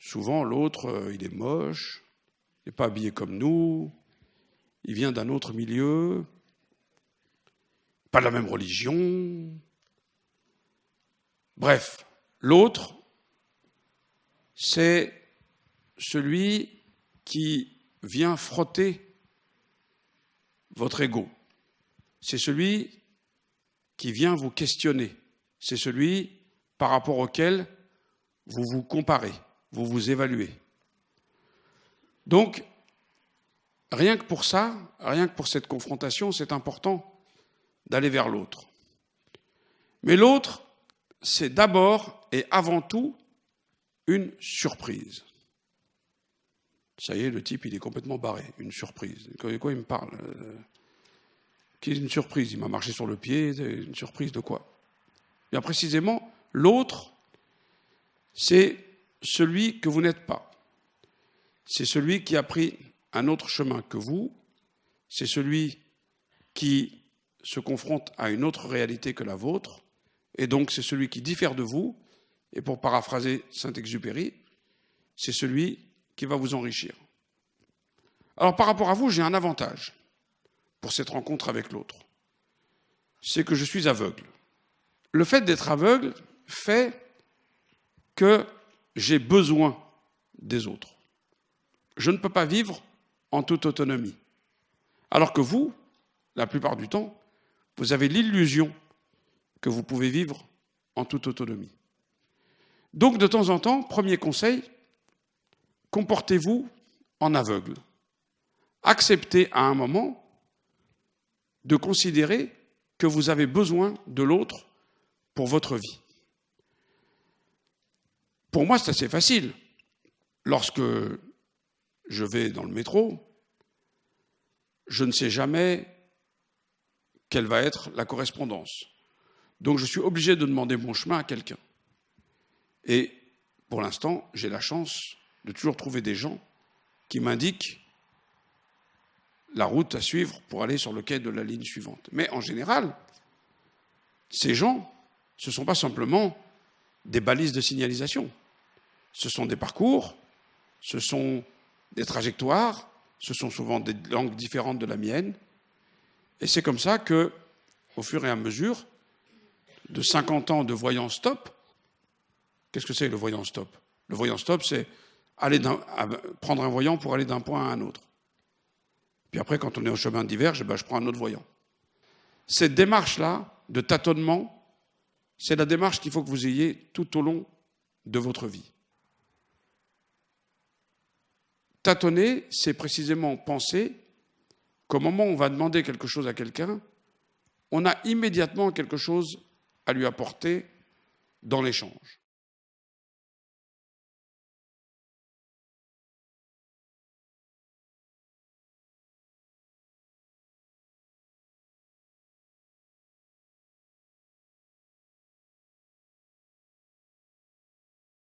souvent, l'autre, il est moche, il n'est pas habillé comme nous, il vient d'un autre milieu, pas de la même religion. Bref, l'autre, c'est celui qui vient frotter votre ego. C'est celui qui vient vous questionner. C'est celui par rapport auquel vous vous comparez, vous vous évaluez. Donc, rien que pour ça, rien que pour cette confrontation, c'est important d'aller vers l'autre. Mais l'autre, c'est d'abord et avant tout une surprise. Ça y est, le type, il est complètement barré. Une surprise. De quoi il me parle? Qu'est-ce qu'une surprise? Il m'a marché sur le pied. Une surprise de quoi? Bien précisément, l'autre, c'est celui que vous n'êtes pas. C'est celui qui a pris un autre chemin que vous. C'est celui qui se confronte à une autre réalité que la vôtre. Et donc, c'est celui qui diffère de vous. Et pour paraphraser Saint-Exupéry, c'est celui qui va vous enrichir. Alors, par rapport à vous, j'ai un avantage pour cette rencontre avec l'autre. C'est que je suis aveugle. Le fait d'être aveugle fait que j'ai besoin des autres. Je ne peux pas vivre en toute autonomie. Alors que vous, la plupart du temps, vous avez l'illusion que vous pouvez vivre en toute autonomie. Donc, de temps en temps, premier conseil, comportez-vous en aveugle. Acceptez à un moment de considérer que vous avez besoin de l'autre pour votre vie. Pour moi, c'est assez facile. Lorsque je vais dans le métro, je ne sais jamais quelle va être la correspondance. Donc, je suis obligé de demander mon chemin à quelqu'un. Et pour l'instant, j'ai la chance de toujours trouver des gens qui m'indiquent la route à suivre pour aller sur le quai de la ligne suivante. Mais en général, ces gens, ce ne sont pas simplement des balises de signalisation. Ce sont des parcours, ce sont des trajectoires, ce sont souvent des langues différentes de la mienne. Et c'est comme ça que, au fur et à mesure de 50 ans de voyant stop, qu'est-ce que c'est le voyant stop? Le voyant stop, c'est prendre un voyant pour aller d'un point à un autre. Puis après, quand on est au chemin d'hiver, je prends un autre voyant. Cette démarche-là, de tâtonnement, c'est la démarche qu'il faut que vous ayez tout au long de votre vie. Tâtonner, c'est précisément penser qu'au moment où on va demander quelque chose à quelqu'un, on a immédiatement quelque chose à lui apporter dans l'échange.